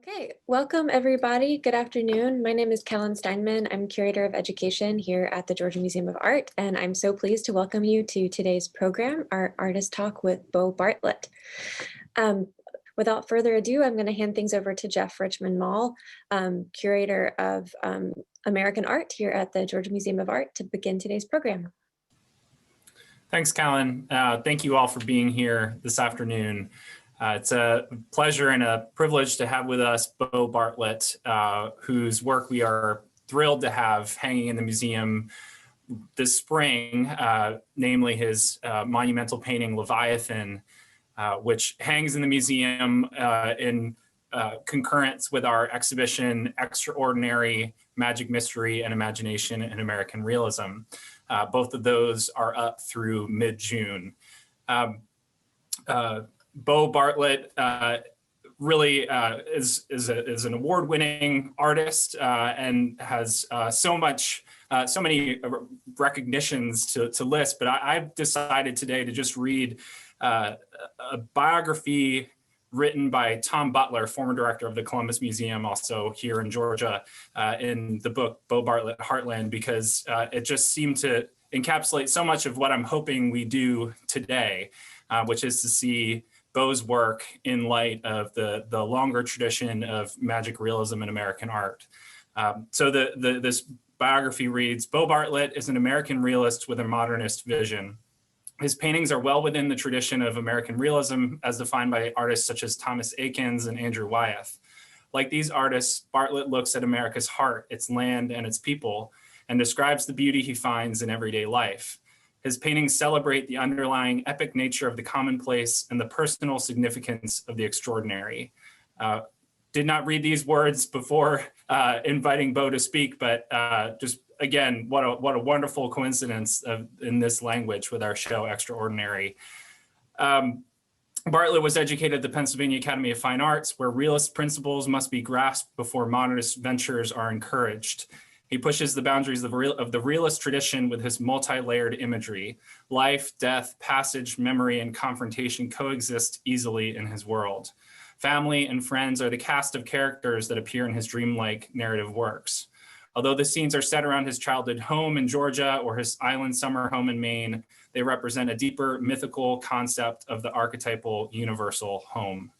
Okay, welcome everybody. Good afternoon. My name is Kellen Steinman. I'm curator of education here at the Georgia Museum of Art, and I'm so pleased to welcome you to today's program, our Artist Talk with Bo Bartlett. Without further ado, I'm going to hand things over to Jeff Richmond-Moll, curator of American art here at the Georgia Museum of Art, to begin today's program. Thanks, Kellen. Thank you all for being here this afternoon. It's a pleasure and a privilege to have with us Bo Bartlett, whose work we are thrilled to have hanging in the museum this spring, namely his monumental painting Leviathan, which hangs in the museum in concurrence with our exhibition Extraordinary, Magic, Mystery, and Imagination in American Realism. Both of those are up through mid-June. Bo Bartlett really is an award-winning artist and has so many recognitions to list. But I've decided today to just read a biography written by Tom Butler, former director of the Columbus Museum, also here in Georgia, in the book Bo Bartlett Heartland, because it just seemed to encapsulate so much of what I'm hoping we do today, which is to see Bo's work in light of the longer tradition of magic realism in American art. So this biography reads, Bo Bartlett is an American realist with a modernist vision. His paintings are well within the tradition of American realism as defined by artists such as Thomas Eakins and Andrew Wyatt. Like these artists, Bartlett looks at America's heart, its land, and its people, and describes the beauty he finds in everyday life. His paintings celebrate the underlying epic nature of the commonplace and the personal significance of the extraordinary. Did not read these words before inviting Bo to speak, but just again, what a wonderful coincidence in this language with our show Extraordinary. Bartlett was educated at the Pennsylvania Academy of Fine Arts, where realist principles must be grasped before modernist ventures are encouraged. He pushes the boundaries of the realist tradition with his multi-layered imagery. Life, death, passage, memory, and confrontation coexist easily in his world. Family and friends are the cast of characters that appear in his dreamlike narrative works. Although the scenes are set around his childhood home in Georgia or his island summer home in Maine, they represent a deeper mythical concept of the archetypal universal home.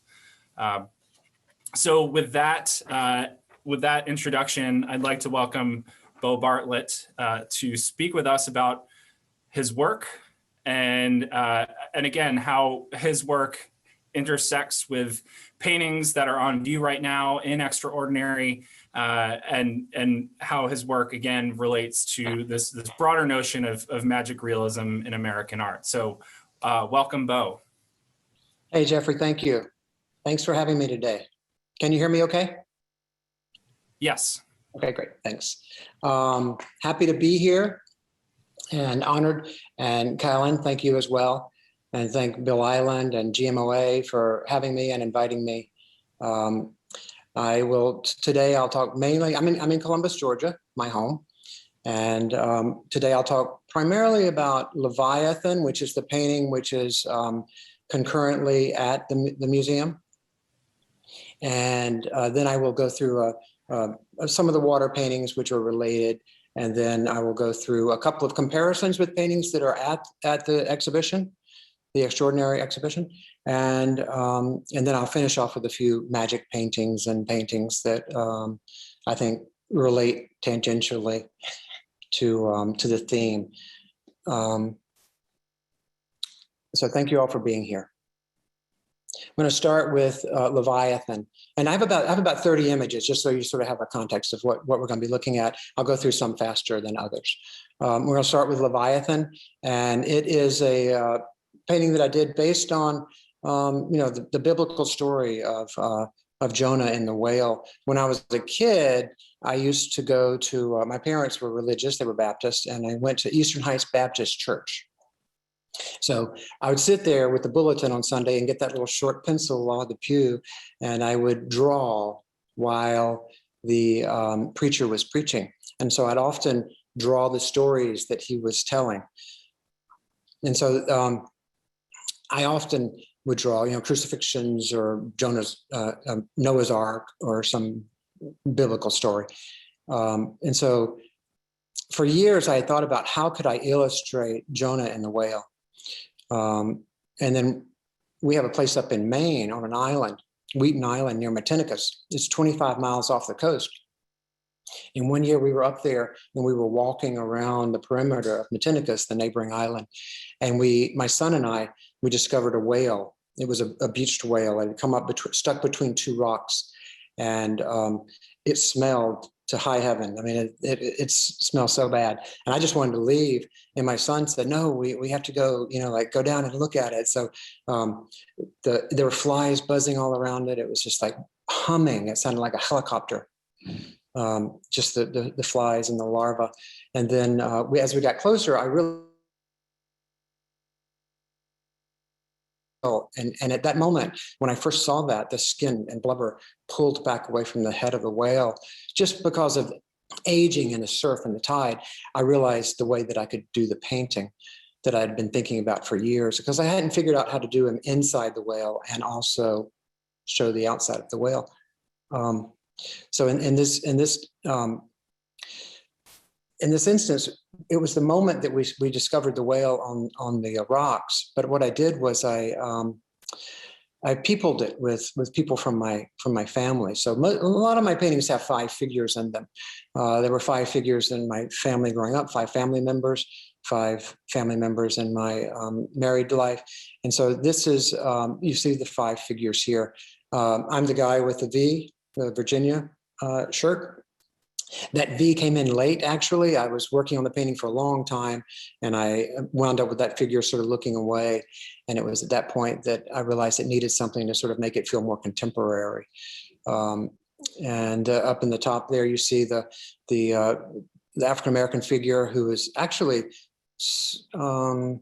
So with that introduction, I'd like to welcome Bo Bartlett to speak with us about his work and again, how his work intersects with paintings that are on view right now in Extraordinary, and how his work again relates to this broader notion of magic realism in American art. So welcome, Bo. Hey, Jeffrey, thank you. Thanks for having me today. Can you hear me okay? Yes. Okay, great, thanks. Happy to be here and honored, and Kellen, thank you as well. And thank Bill Island and GMOA for having me and inviting me. Today I'll talk mainly, I'm in Columbus, Georgia, my home. And today I'll talk primarily about Leviathan, which is the painting which is concurrently at the museum. And then I will go through some of the water paintings which are related. And then I will go through a couple of comparisons with paintings that are at the exhibition, the Extraordinary exhibition. And then I'll finish off with a few magic paintings and paintings that I think relate tangentially to the theme. So thank you all for being here. I'm going to start with Leviathan, and I have about 30 images, just so you sort of have a context of what we're going to be looking at. I'll go through some faster than others. We're going to start with Leviathan, and it is a painting that I did based on the biblical story of Jonah and the whale. When I was a kid, I used to go to my parents were religious; they were Baptist, and I went to Eastern Heights Baptist Church. So I would sit there with the bulletin on Sunday and get that little short pencil along the pew, and I would draw while the preacher was preaching. And so I'd often draw the stories that he was telling. And so I often would draw, crucifixions or Jonah's Noah's Ark or some biblical story. And so for years, I had thought about how could I illustrate Jonah and the whale. And then we have a place up in Maine on an island, Wheaton Island near Matinicus. It's 25 miles off the coast. And one year we were up there and we were walking around the perimeter of Matinicus, the neighboring island. And my son and I, we discovered a whale. It was a beached whale. It had come up, stuck between two rocks. And it smelled to high heaven. I mean, it smelled so bad. And I just wanted to leave. And my son said, no, we have to go, go down and look at it. So there were flies buzzing all around it. It was just like humming. It sounded like a helicopter. Just the flies and the larvae. And then as we got closer, I really, and at that moment, when I first saw that, the skin and blubber pulled back away from the head of the whale, just because of aging in the surf and the tide, I realized the way that I could do the painting that I'd been thinking about for years, because I hadn't figured out how to do them inside the whale and also show the outside of the whale. So in this instance, it was the moment that we discovered the whale on the rocks. But what I did was I peopled it with people from my family. So a lot of my paintings have 5 figures in them. There were 5 figures in my family growing up, 5 family members, 5 family members in my married life. And so this is, you see the 5 figures here. I'm the guy with the V, the Virginia shirt. That V came in late, actually. I was working on the painting for a long time, and I wound up with that figure sort of looking away. And it was at that point that I realized it needed something to sort of make it feel more contemporary. And up in the top there, you see the African-American figure who is actually sort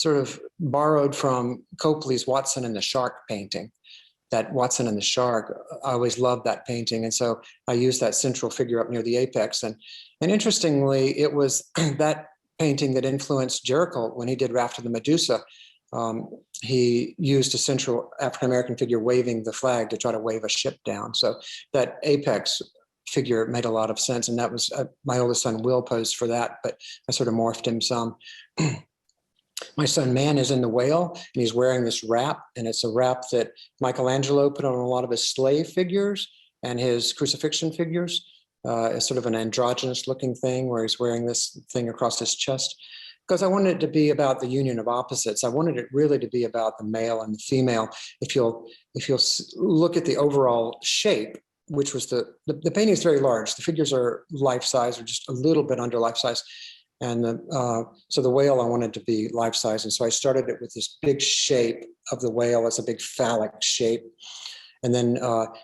of borrowed from Copley's Watson and the Shark painting. That Watson and the Shark, I always loved that painting. And so I used that central figure up near the apex. And interestingly, it was that painting that influenced Jericho when he did Raft of the Medusa. He used a central African-American figure waving the flag to try to wave a ship down. So that apex figure made a lot of sense. And that was, my oldest son Will posed for that, but I sort of morphed him some. My son Man is in the whale, and he's wearing this wrap, and it's a wrap that Michelangelo put on a lot of his slave figures and his crucifixion figures. It's sort of an androgynous looking thing where he's wearing this thing across his chest, because I wanted it to be about the union of opposites. I wanted it really to be about the male and the female. If you'll look at the overall shape, which was the painting is very large. The figures are life size, or just a little bit under life size. And so the whale I wanted to be life size. And so I started it with this big shape of the whale. It's a big phallic shape. And then,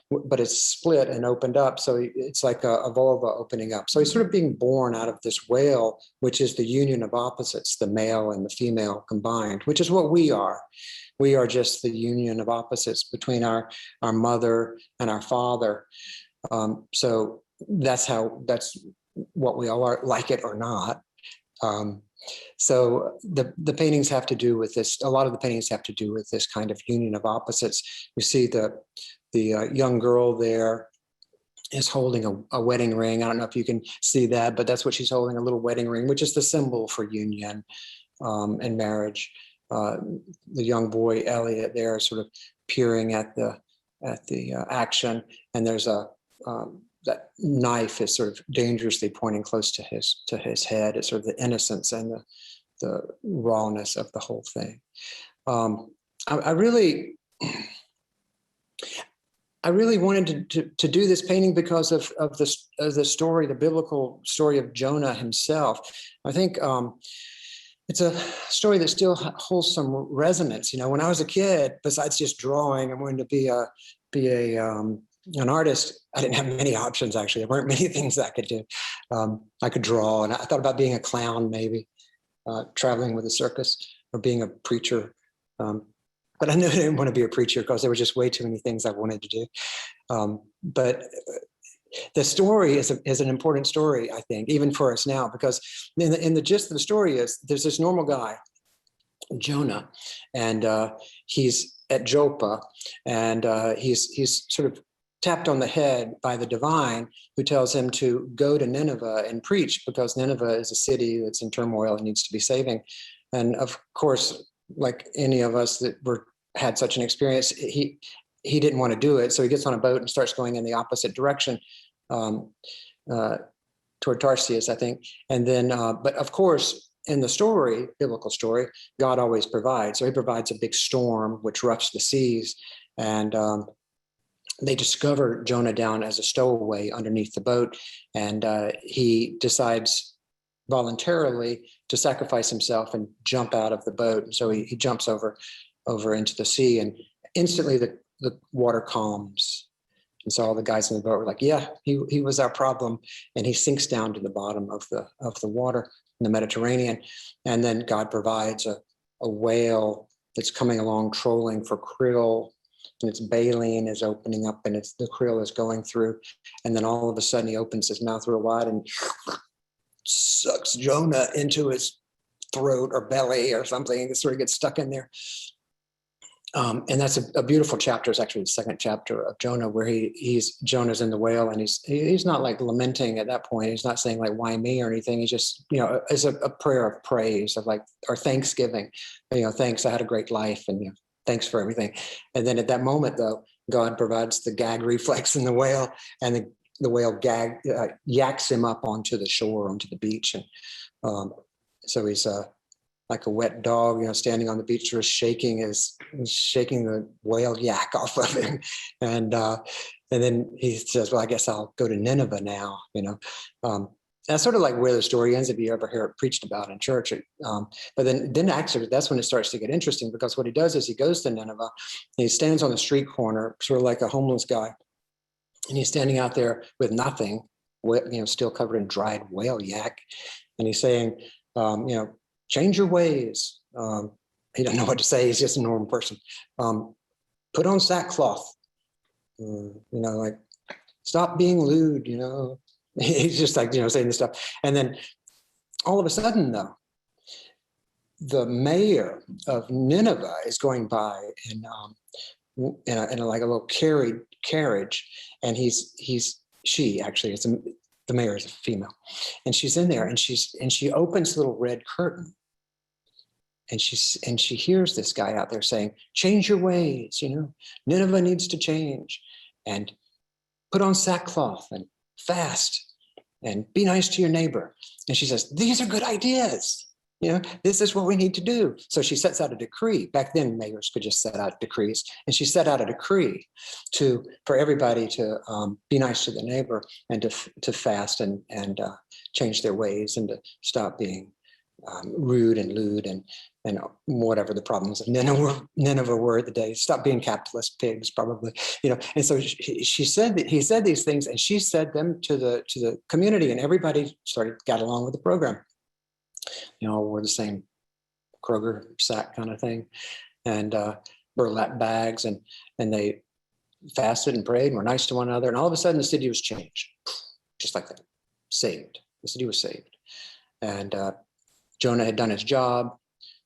but it's split and opened up. So it's like a vulva opening up. So he's sort of being born out of this whale, which is the union of opposites, the male and the female combined, which is what we are. We are just the union of opposites between our mother and our father. So that's what we all are, like it or not. So the paintings have to do with this. A lot of the paintings have to do with this kind of union of opposites. You see the young girl there is holding a wedding ring. I don't know if you can see that, but that's what she's holding, a little wedding ring, which is the symbol for union and marriage. The young boy Elliot there is sort of peering at the action, and there's that knife is sort of dangerously pointing close to his head. It's sort of the innocence and the rawness of the whole thing. I really wanted to do this painting because of the story, the biblical story of Jonah himself. I think it's a story that still holds some resonance. When I was a kid, besides just drawing, I wanted to be an artist. I didn't have many options, actually. There weren't many things I could do. I could draw, and I thought about being a clown, maybe, traveling with a circus, or being a preacher. But I knew I didn't want to be a preacher because there were just way too many things I wanted to do. But the story is an important story, I think, even for us now, because in the gist of the story is there's this normal guy, Jonah, and he's at Joppa, and he's sort of tapped on the head by the divine, who tells him to go to Nineveh and preach, because Nineveh is a city that's in turmoil and needs to be saving. And of course, like any of us that had such an experience, he didn't want to do it, so he gets on a boat and starts going in the opposite direction, toward Tarsus, I think. And then, but of course, in the story, biblical story, God always provides. So he provides a big storm which roughs the seas, and they discover Jonah down as a stowaway underneath the boat, and he decides voluntarily to sacrifice himself and jump out of the boat. And so he jumps over into the sea, and instantly the water calms. And so all the guys in the boat were like, yeah, he was our problem. And he sinks down to the bottom of the water in the Mediterranean. And then God provides a whale that's coming along trolling for krill, and its baleen is opening up, and the krill is going through. And then all of a sudden he opens his mouth real wide and sucks Jonah into his throat or belly or something, and it sort of gets stuck in there. And that's a beautiful chapter. It's actually the second chapter of Jonah, where Jonah's in the whale, and he's not like lamenting at that point. He's not saying like, why me or anything. He's just, it's a prayer of praise, of like, or thanksgiving, thanks, I had a great life, and thanks for everything. And then at that moment though, God provides the gag reflex in the whale, and the whale yaks him up onto the shore, onto the beach. And so he's like a wet dog, standing on the beach, just shaking the whale yak off of him. And then he says, well, I guess I'll go to Nineveh now, That's sort of like where the story ends, if you ever hear it preached about in church. But then actually, that's when it starts to get interesting, because what he does is he goes to Nineveh, and he stands on the street corner, sort of like a homeless guy. And he's standing out there with nothing, still covered in dried whale yak. And he's saying, change your ways. He doesn't know what to say. He's just a normal person. Put on sackcloth. Like, stop being lewd. He's just like, saying this stuff. And then all of a sudden, though, the mayor of Nineveh is going by in a like a little carriage, and she actually, the mayor is a female, and she's in there, and she opens a little red curtain, and she hears this guy out there saying, change your ways, Nineveh needs to change, and put on sackcloth and fast and be nice to your neighbor. And she says, these are good ideas. This is what we need to do. So she sets out a decree. Back then, mayors could just set out decrees. And she set out a decree for everybody to be nice to the neighbor, and to fast and change their ways, and to stop being rude and lewd and whatever the problems of Nineveh were at the day. Stop being capitalist pigs, probably. And so he said these things, and she said them to the community, and everybody got along with the program. Wore the same Kroger sack kind of thing, and burlap bags, and they fasted and prayed and were nice to one another. And all of a sudden, the city was changed, just like that, saved. The city was saved, and Jonah had done his job.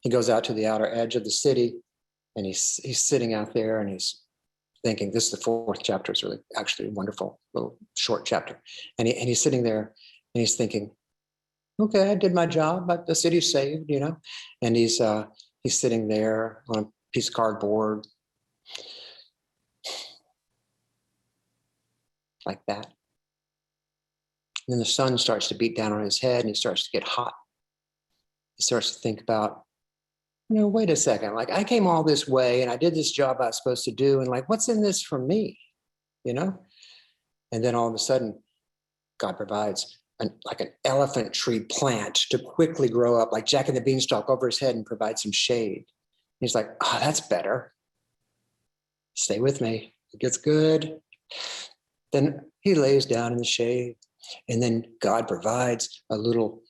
He goes out to the outer edge of the city, and he's sitting out there, and he's thinking. This is the fourth chapter. It's really actually a wonderful little short chapter, and he's sitting there, and he's thinking, okay, I did my job, but the city's saved, And he's sitting there on a piece of cardboard, like that. And then the sun starts to beat down on his head, and he starts to get hot. He starts to think about, wait a second, like, I came all this way, and I did this job I was supposed to do, and like, what's in this for me, And then all of a sudden, God provides like an elephant tree plant to quickly grow up, like Jack and the Beanstalk, over his head and provide some shade. He's like, oh, that's better. Stay with me. It gets good. Then he lays down in the shade, and then God provides a little,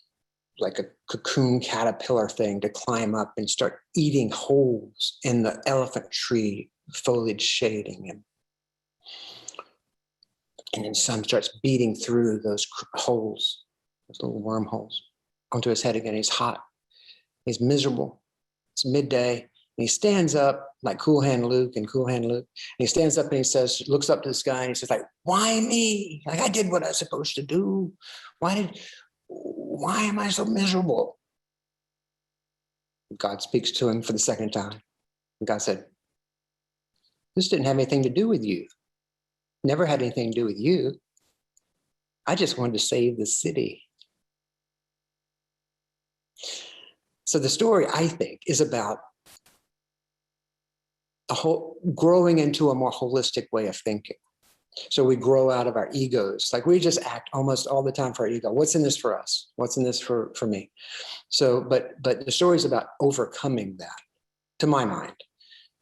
like a cocoon caterpillar thing to climb up and start eating holes in the elephant tree foliage, shading him. And then sun starts beating through those holes, those little wormholes, onto his head again. He's hot. He's miserable. It's midday, and he stands up like Cool Hand Luke and Cool Hand Luke. And he stands up and he says, looks up to the sky and he says, like, why me? Like, I did what I was supposed to do. Why am I so miserable? God speaks to him for the second time. And God said, this didn't have anything to do with you. Never had anything to do with you. I just wanted to save the city. So the story, I think, is about growing into a more holistic way of thinking. So we grow out of our egos. Like we just act almost all the time for our ego. What's in this for us? What's in this for me? So, but the story is about overcoming that, to my mind,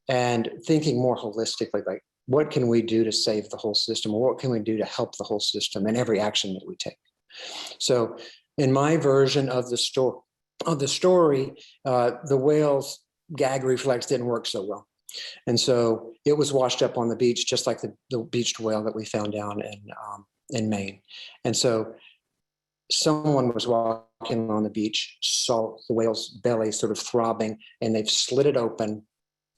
and thinking more holistically, like what can we do to save the whole system? Or what can we do to help the whole system in every action that we take? So in my version of the story, the whale's gag reflex didn't work so well. And so it was washed up on the beach, just like the beached whale that we found down in Maine. And so someone was walking on the beach, saw the whale's belly sort of throbbing, and they've slit it open.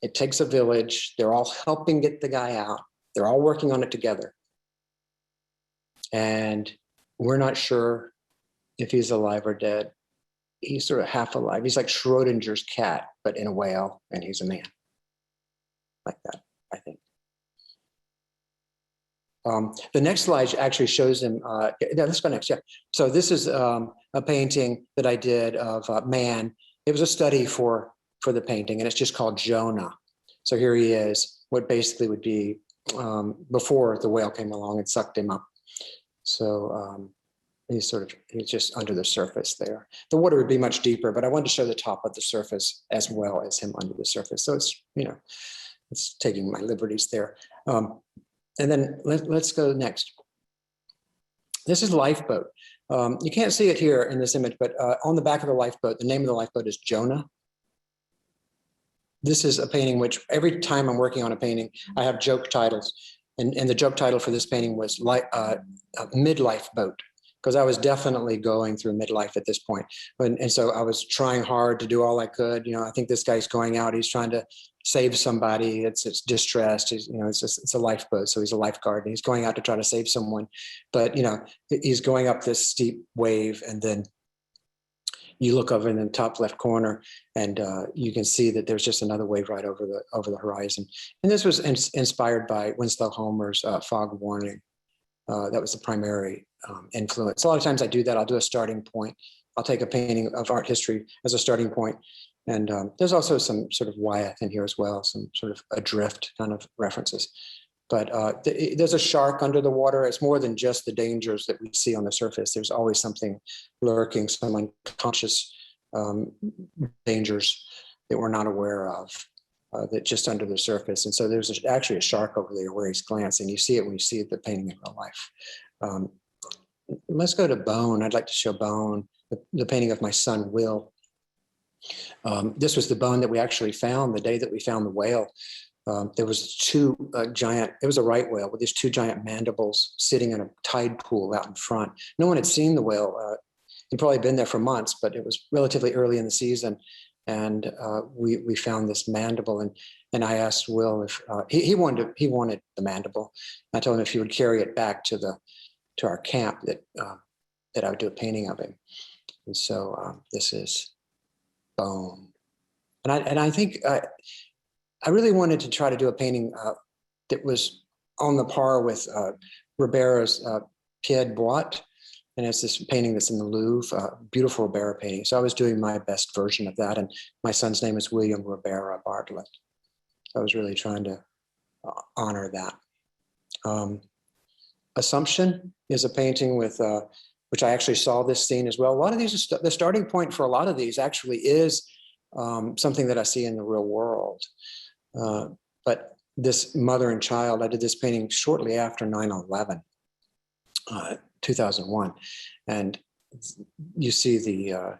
It takes a village. They're all helping get the guy out. They're all working on it together. And we're not sure if he's alive or dead. He's sort of half alive. He's like Schrodinger's cat, but in a whale, and he's a man. Like that, I think. The next slide actually shows him. Let's go next. Yeah. So this is a painting that I did of man. It was a study for the painting, and it's just called Jonah. So here he is, what basically would be before the whale came along and sucked him up. So he's just under the surface there. The water would be much deeper, but I wanted to show the top of the surface as well as him under the surface. So it's, it's taking my liberties there. And then let's go next. This is Lifeboat. You can't see it here in this image, but on the back of the lifeboat, the name of the lifeboat is Jonah. This is a painting which every time I'm working on a painting, I have joke titles. And the joke title for this painting was Midlife Boat, because I was definitely going through midlife at this point. And so I was trying hard to do all I could. I think this guy's going out, he's trying to save somebody. It's distressed. It's a lifeboat. So he's a lifeguard and he's going out to try to save someone. But, he's going up this steep wave, and then you look over in the top left corner and you can see that there's just another wave right over the horizon. And this was inspired by Winslow Homer's Fog Warning. That was the primary influence. A lot of times I do that. I'll do a starting point. I'll take a painting of art history as a starting point. And there's also some sort of Wyatt in here as well, some sort of adrift kind of references. But there's a shark under the water. It's more than just the dangers that we see on the surface. There's always something lurking, some unconscious dangers that we're not aware of, that just under the surface. And so there's actually a shark over there where he's glancing. You see it when you see the painting in real life. Let's go to Bone. I'd like to show Bone, the painting of my son, Will. This was the bone that we actually found the day that we found the whale. There was it was a right whale with these two giant mandibles sitting in a tide pool out in front. No one had seen the whale. He'd probably been there for months, but it was relatively early in the season. And we found this mandible, and I asked Will if he wanted the mandible. I told him if he would carry it back to our camp that I would do a painting of him. And so this is Bone. And I think I really wanted to try to do a painting that was on the par with Ribera's Pied Boîte. And it's this painting that's in the Louvre, beautiful Ribera painting. So I was doing my best version of that. And my son's name is William Ribera Bartlett. I was really trying to honor that. Assumption is a painting with, which I actually saw this scene as well. A lot of these, the starting point for a lot of these actually is something that I see in the real world. But this mother and child, I did this painting shortly after 9/11, 2001. And you see the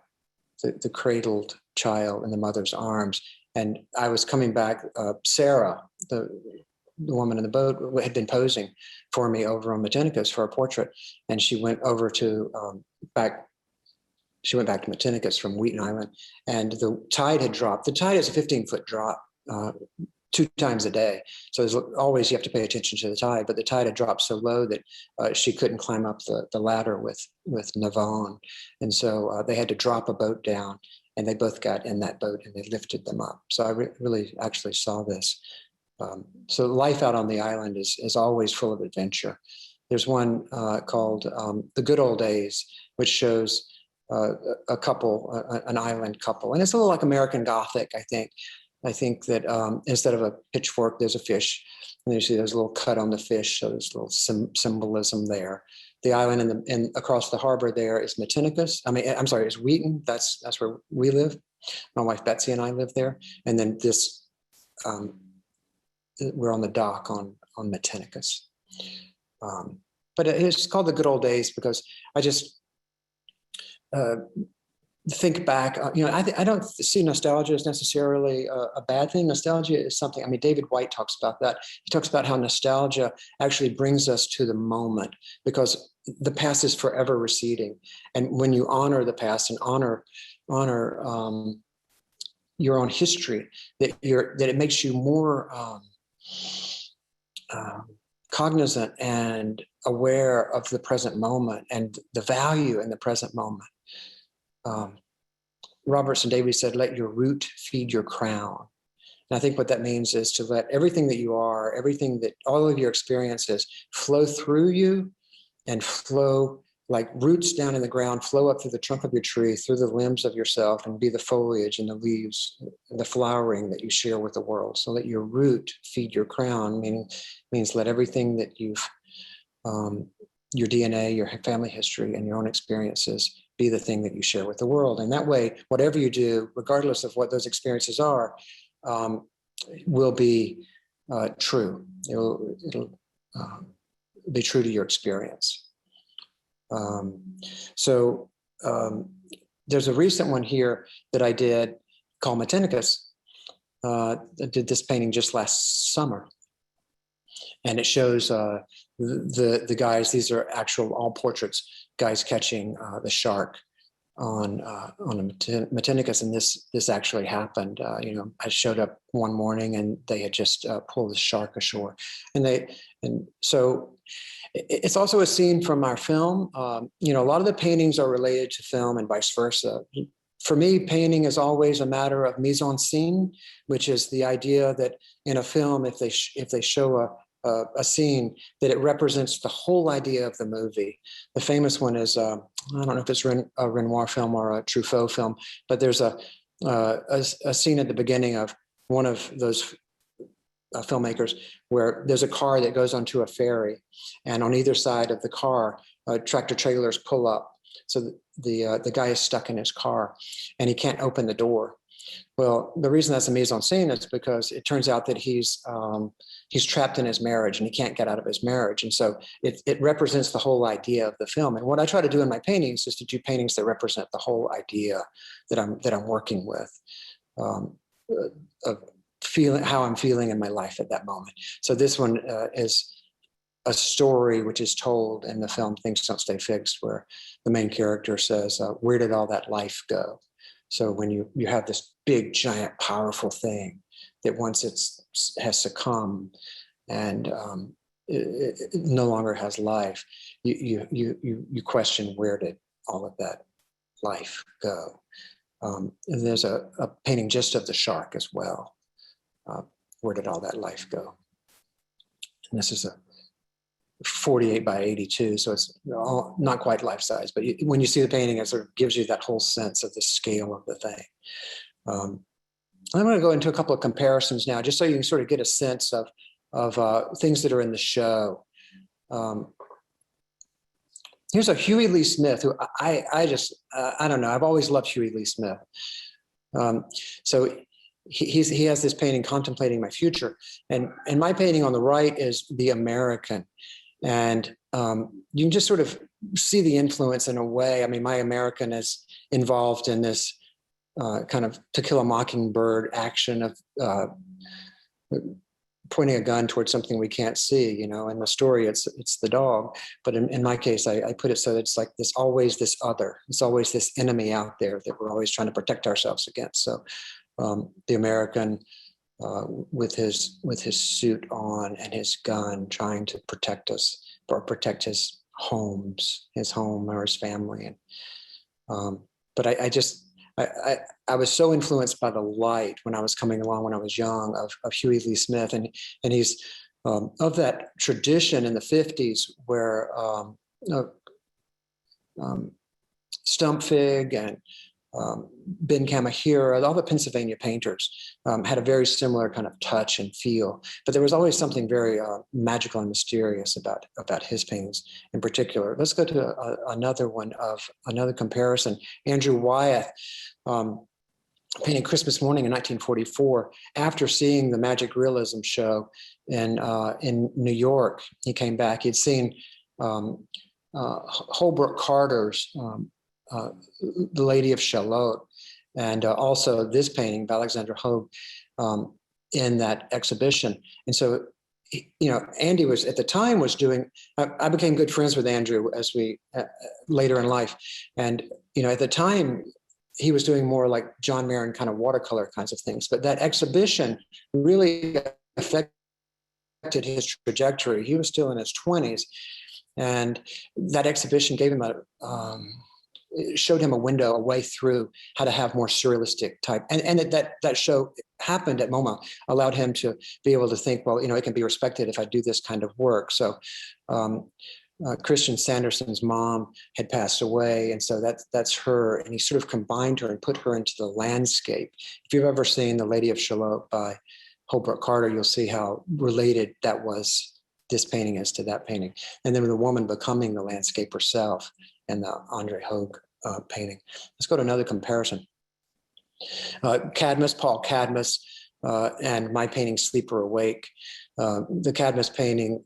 cradled child in the mother's arms. And I was coming back, Sarah, the woman in the boat, had been posing for me over on Matinicus for a portrait. And she went over to back she went back to Matinicus from Wheaton Island, and the tide had dropped. The tide is a 15-foot drop 2 times a day. So there's always, you have to pay attention to the tide, but the tide had dropped so low that she couldn't climb up the ladder with Navon. And so they had to drop a boat down, and they both got in that boat and they lifted them up. So I really actually saw this. So life out on the island is always full of adventure. There's one called The Good Old Days, which shows a couple, an island couple. And it's a little like American Gothic, I think. I think that instead of a pitchfork, there's a fish. And you see there's a little cut on the fish, so there's a little symbolism there. The island and across the harbor there is Matinicus. I'm sorry, it's Wheaton. That's where we live. My wife Betsy and I live there. And then this, we're on the dock on Matinicus. But it's called The Good Old Days because I just think back, I don't see nostalgia as necessarily a bad thing. Nostalgia is something, David Whyte talks about that. He talks about how nostalgia actually brings us to the moment because the past is forever receding. And when you honor the past and honor your own history, that it makes you more cognizant and aware of the present moment and the value in the present moment. Robertson Davies said, let your root feed your crown. And I think what that means is to let everything that you are, everything that all of your experiences flow through you and flow like roots down in the ground, flow up through the trunk of your tree, through the limbs of yourself, and be the foliage and the leaves, and the flowering that you share with the world. So let your root feed your crown, means let everything that you've, your DNA, your family history, and your own experiences be the thing that you share with the world. And that way, whatever you do, regardless of what those experiences are, will be true. It'll be true to your experience. There's a recent one here that I did called Matinicus. I did this painting just last summer. And it shows the guys, these are actual all portraits, guys catching the shark on a Matinicus, and this actually happened. I showed up one morning and they had just pulled the shark ashore, and so it's also a scene from our film. A lot of the paintings are related to film and vice versa. For me, painting is always a matter of mise en scene, which is the idea that in a film, if they show a scene, that it represents the whole idea of the movie. The famous one is, I don't know if it's a Renoir film or a Truffaut film, but there's a scene at the beginning of one of those filmmakers where there's a car that goes onto a ferry, and on either side of the car, tractor trailers pull up. So the guy is stuck in his car and he can't open the door. Well, the reason that's a mise en scene is because it turns out that he's trapped in his marriage and he can't get out of his marriage. And so it represents the whole idea of the film. And what I try to do in my paintings is to do paintings that represent the whole idea that I'm working with, of feeling how I'm feeling in my life at that moment. So this one is a story which is told in the film Things Don't Stay Fixed, where the main character says, where did all that life go? So when you have this big, giant, powerful thing that once has succumbed and it no longer has life, you question, where did all of that life go? And there's a painting just of the shark as well. Where did all that life go? And this is a 48 by 82, so it's not quite life size, but when you see the painting, it sort of gives you that whole sense of the scale of the thing. I'm going to go into a couple of comparisons now, just so you can sort of get a sense of things that are in the show. Here's a Huey Lee Smith, who I don't know, I've always loved Huey Lee Smith. So he has this painting, Contemplating My Future, and my painting on the right is The American. And you can just sort of see the influence in a way. My American is involved in this kind of To Kill a Mockingbird action of pointing a gun towards something we can't see. You know, in the story, it's the dog, but in my case, I put it so that it's like this always this other. It's always this enemy out there that we're always trying to protect ourselves against. So the American with his suit on and his gun, trying to protect us or protect his home or his family. And but I was so influenced by the light when I was coming along when I was young of Huey Lee Smith, and he's of that tradition in the 50s where Stump Fig and Ben Kamahira, all the Pennsylvania painters had a very similar kind of touch and feel, but there was always something very magical and mysterious about his paintings in particular. Let's go to another one of another comparison. Andrew Wyatt painted Christmas Morning in 1944 after seeing the Magic Realism show in New York. He came back. He'd seen Holbrook Carter's The Lady of Shalott, and also this painting by Alexander Hogue in that exhibition. And so, you know, Andy was at the time was doing. I became good friends with Andrew as we later in life, and you know, at the time he was doing more like John Marin kind of watercolor kinds of things. But that exhibition really affected his trajectory. He was still in his 20s, and that exhibition gave him it showed him a window, a way through how to have more surrealistic type. And that show happened at MoMA, allowed him to be able to think, well, you know, it can be respected if I do this kind of work. So Christian Sanderson's mom had passed away, and so that's her. And he sort of combined her and put her into the landscape. If you've ever seen The Lady of Shalott by Holbrook Carter, you'll see how related that was, this painting is, to that painting. And then the woman becoming the landscape herself, and the Andre Hogue painting. Let's go to another comparison. Cadmus, Paul Cadmus, and my painting Sleeper Awake. The Cadmus painting,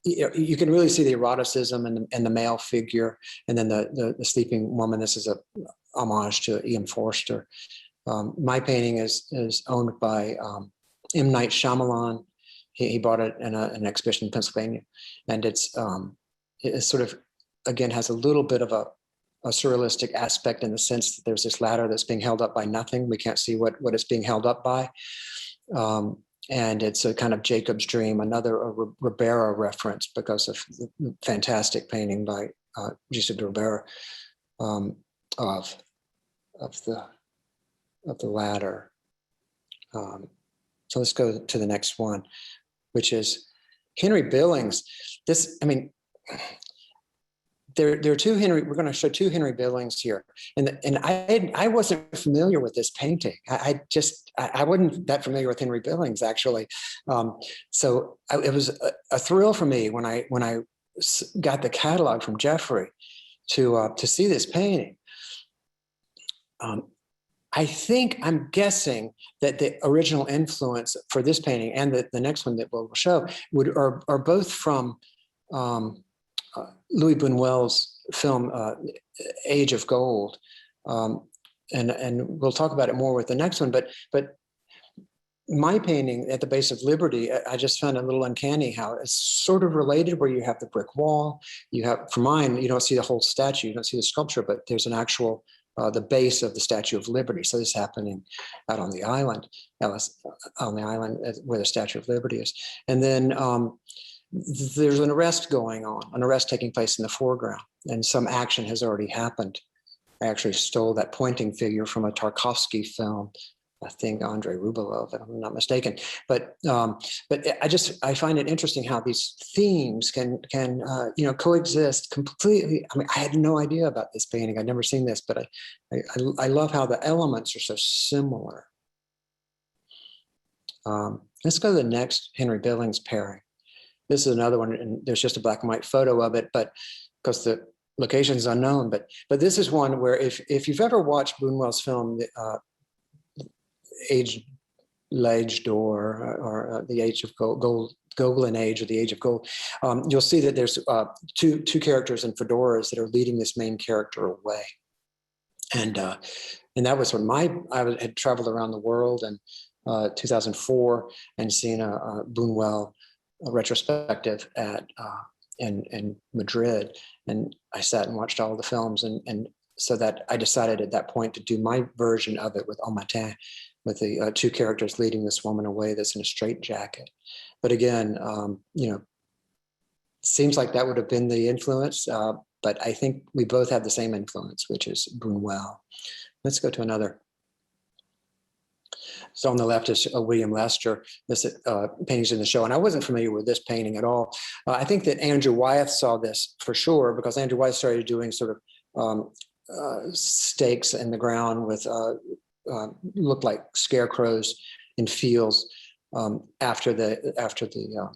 you can really see the eroticism and the male figure, and then the sleeping woman. This is a homage to E.M. Forster. My painting is owned by M. Night Shyamalan. He bought it in an exhibition in Pennsylvania, and it's sort of, again, has a little bit of a surrealistic aspect in the sense that there's this ladder that's being held up by nothing. We can't see what it's being held up by. And it's a kind of Jacob's Dream, another Ribera reference because of the fantastic painting by Giuseppe de Ribera of the ladder. So let's go to the next one, which is Henry Billings. This, I mean, there are two Henry. We're going to show two Henry Billings here, and I wasn't familiar with this painting. I wasn't that familiar with Henry Billings actually. So it was a thrill for me when I got the catalog from Jeffrey to see this painting. I'm guessing that the original influence for this painting and the next one that we'll show are both from Louis Buñuel's film Age of Gold, and we'll talk about it more with the next one. But my painting At the Base of Liberty, I just found a little uncanny how it's sort of related, where you have the brick wall. You have, for mine, you don't see the whole statue, you don't see the sculpture, but there's an actual the base of the Statue of Liberty. So this is happening out on the island, where the Statue of Liberty is. And then there's an arrest going on, an arrest taking place in the foreground, and some action has already happened. I actually stole that pointing figure from a Tarkovsky film, I think Andrei Rublev, if I'm not mistaken. But I find it interesting how these themes can coexist completely. I mean, I had no idea about this painting. I'd never seen this, but I love how the elements are so similar. Let's go to the next Henry Billings pairing. This is another one, and there's just a black and white photo of it, but because the location is unknown. But this is one where if you've ever watched Buñuel's film, L'Age d'Or, or the Age of Gold, Golden Age, or the Age of Gold, you'll see that there's two characters in fedoras that are leading this main character away. And that was when I had traveled around the world, and 2004, and seen a Buñuel retrospective at in Madrid, and I sat and watched all the films, and so that I decided at that point to do my version of it with En Matin, with the two characters leading this woman away that's in a straitjacket. But again, seems like that would have been the influence, but I think we both have the same influence, which is Buñuel. Let's go to another. So on the left is William Lester. This painting's in the show, and I wasn't familiar with this painting at all. I think that Andrew Wyatt saw this for sure, because Andrew Wyatt started doing sort of stakes in the ground with looked like scarecrows in fields after the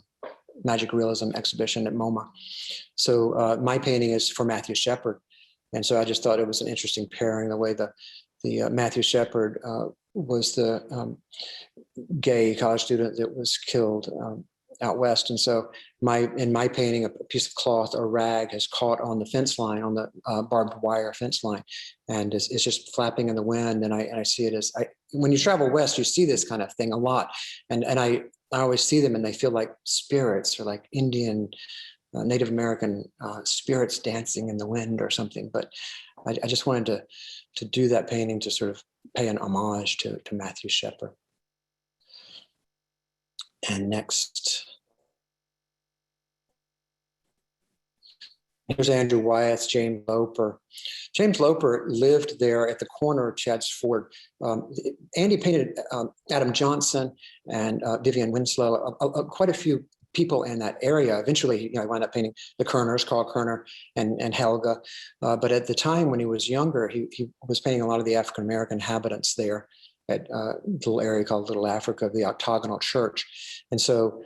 Magic Realism exhibition at MoMA. So my painting is for Matthew Shepard, and so I just thought it was an interesting pairing, the way the Matthew Shepard was the gay college student that was killed out west. And so in my painting, a piece of cloth or rag has caught on the fence line, on the barbed wire fence line, and it's just flapping in the wind. And I see it as, when you travel west, you see this kind of thing a lot. And I always see them, and they feel like spirits, or like Indian, Native American spirits dancing in the wind or something. But I just wanted to do that painting to sort of pay an homage to Matthew Shepard. And next, here's Andrew Wyatt's James Loper. James Loper lived there at the corner of Chadds Ford. Andy painted Adam Johnson and Vivian Winslow, quite a few people in that area. Eventually, I wound up painting the Kerners, Carl Kerner and Helga. But at the time when he was younger, he was painting a lot of the African-American inhabitants there at a little area called Little Africa, the Octagonal Church. And so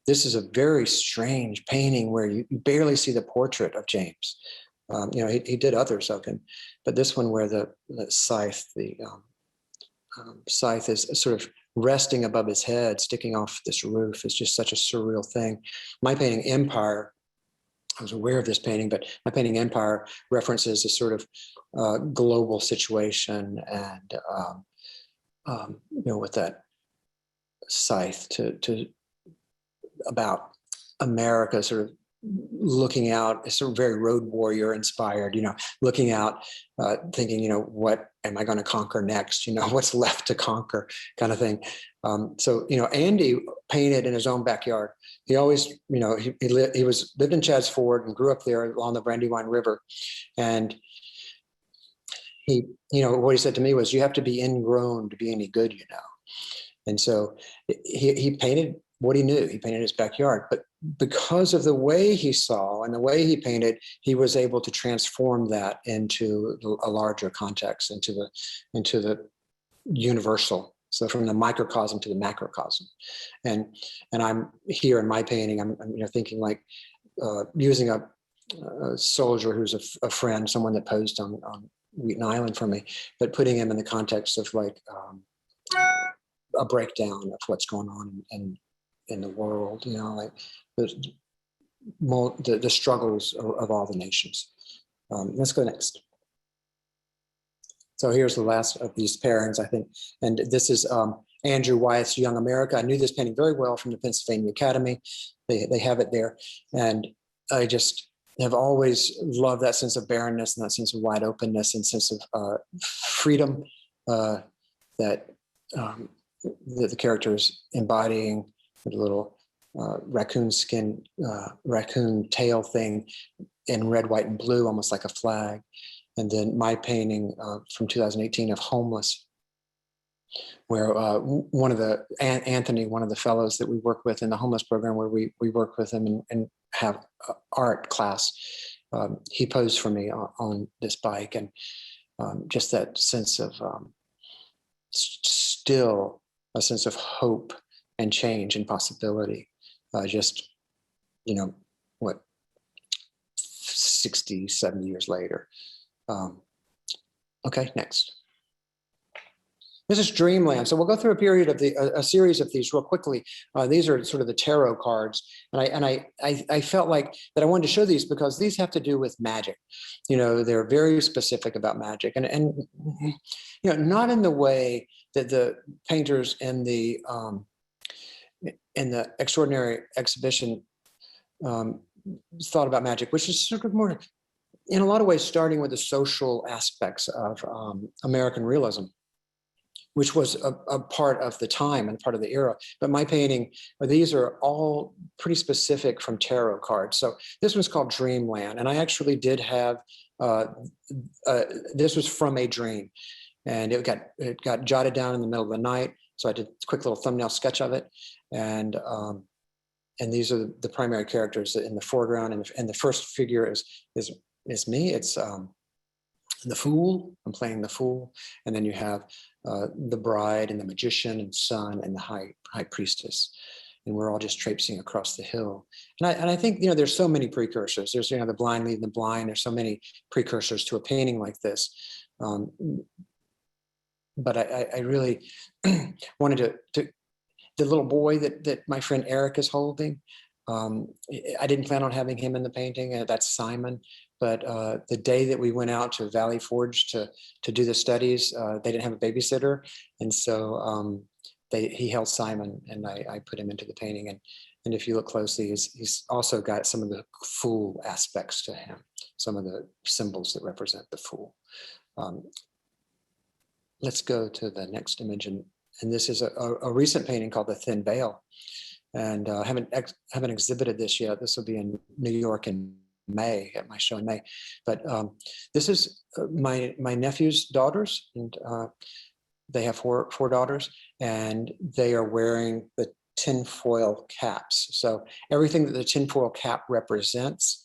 this is a very strange painting where you barely see the portrait of James. He did others of him, but this one where the scythe, scythe is sort of resting above his head, sticking off this roof, is just such a surreal thing. My painting Empire, I was aware of this painting, but my painting Empire references a sort of global situation, and with that scythe to about America sort of looking out, sort of very Road Warrior inspired, looking out, thinking, what am I going to conquer next? What's left to conquer, kind of thing. So Andy painted in his own backyard. He always, he lived in Chadds Ford and grew up there along the Brandywine River. And he, what he said to me was, you have to be ingrown to be any good, And so he painted what he knew. He painted his backyard, but because of the way he saw and the way he painted, he was able to transform that into a larger context, into the universal. So from the microcosm to the macrocosm. And I'm here in my painting, I'm thinking like using a soldier who's a friend, someone that posed on Wheaton Island for me, but putting him in the context of like a breakdown of what's going on in the world, like the struggles of all the nations. Let's go next. So here's the last of these pairings, I think. And this is Andrew Wyatt's Young America. I knew this painting very well from the Pennsylvania Academy. They have it there. And I just have always loved that sense of barrenness and that sense of wide openness and sense of freedom that the character is embodying, with a little raccoon skin, raccoon tail thing in red, white, and blue, almost like a flag. And then my painting from 2018 of Homeless, where one of the, Anthony, one of the fellows that we work with in the homeless program, where we work with him and have art class, he posed for me on this bike. And just that sense of still a sense of hope and change and possibility. Just, 60, 70 years later. Okay, next. This is Dreamland. So we'll go through a period of a series of these real quickly. These are sort of the tarot cards. And I felt like that I wanted to show these because these have to do with magic. They're very specific about magic and not in the way the painters in the extraordinary exhibition thought about magic, which is sort of more, in a lot of ways, starting with the social aspects of American realism, which was a part of the time and part of the era. But my painting, these are all pretty specific from tarot cards. So this one's called Dreamland. And I actually did have, this was from a dream. And it got jotted down in the middle of the night. So I did a quick little thumbnail sketch of it. And these are the primary characters in the foreground. And the first figure is me. It's the Fool. I'm playing the Fool. And then you have the bride and the magician and son and the high priestess. And we're all just traipsing across the hill. And I think, there's so many precursors. There's, the blind leading the blind. There's so many precursors to a painting like this. But I really wanted to the little boy that my friend Eric is holding. I didn't plan on having him in the painting. That's Simon. But the day that we went out to Valley Forge to do the studies, they didn't have a babysitter. And so he held Simon, and I put him into the painting. And if you look closely, he's also got some of the Fool aspects to him, some of the symbols that represent the Fool. Let's go to the next image. And this is a recent painting called The Thin Veil. And I haven't exhibited this yet. This will be in New York in May, at my show in May. But this is my nephew's daughters, and they have four daughters, and they are wearing the tinfoil caps. So everything that the tinfoil cap represents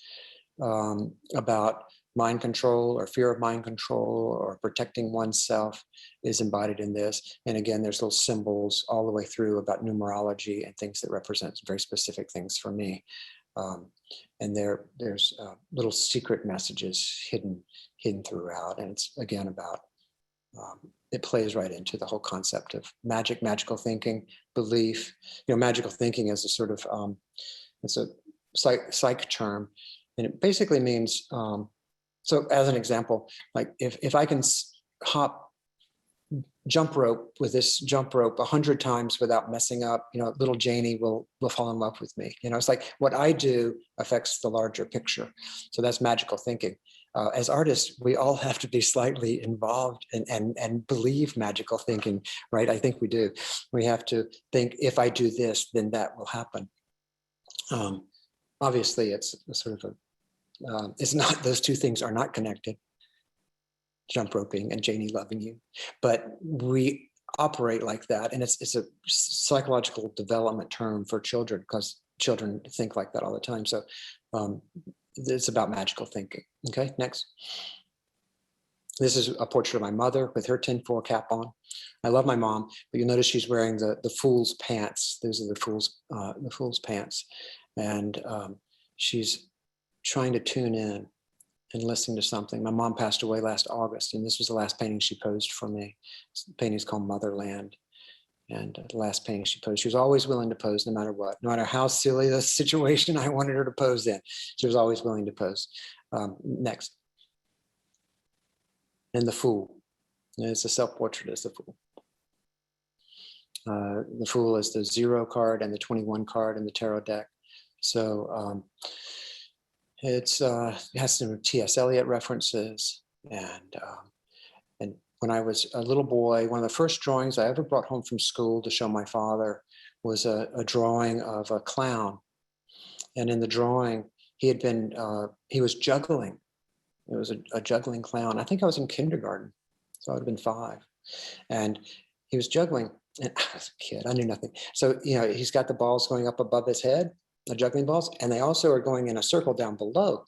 about mind control or fear of mind control or protecting oneself is embodied in this. And again, there's little symbols all the way through about numerology and things that represent very specific things for me. And there's little secret messages hidden throughout. And it's again about, it plays right into the whole concept of magical thinking, belief. Magical thinking is a sort of, it's a psych term. And it basically means, so as an example, like if I can jump rope with this jump rope 100 times without messing up, little Janie will fall in love with me. It's like what I do affects the larger picture. So that's magical thinking. As artists, we all have to be slightly involved and believe magical thinking, right? I think we do. We have to think, if I do this, then that will happen. Obviously, it's a sort of it's not, those two things are not connected, jump roping and Janie loving you, but we operate like that. And it's a psychological development term for children, because children think like that all the time. So it's about magical thinking. Okay, next. This is a portrait of my mother with her tinfoil cap on. I love my mom, but you'll notice she's wearing the fool's pants. Those are the fool's pants. And she's trying to tune in and listening to something. My mom passed away last August, and this was the last painting she posed for me. The painting is called Motherland. And the last painting she posed, she was always willing to pose no matter what, no matter how silly the situation I wanted her to pose in. She was always willing to pose. Next. And the Fool. And it's a self-portrait as the Fool. The Fool is the 0 card and the 21 card in the tarot deck. So it has some T.S. Eliot references. And when I was a little boy, one of the first drawings I ever brought home from school to show my father was a drawing of a clown. And in the drawing, he was juggling. It was a juggling clown. I think I was in kindergarten, so I would have been 5. And he was juggling, and I was a kid, I knew nothing. So, he's got the balls going up above his head, the juggling balls, and they also are going in a circle down below.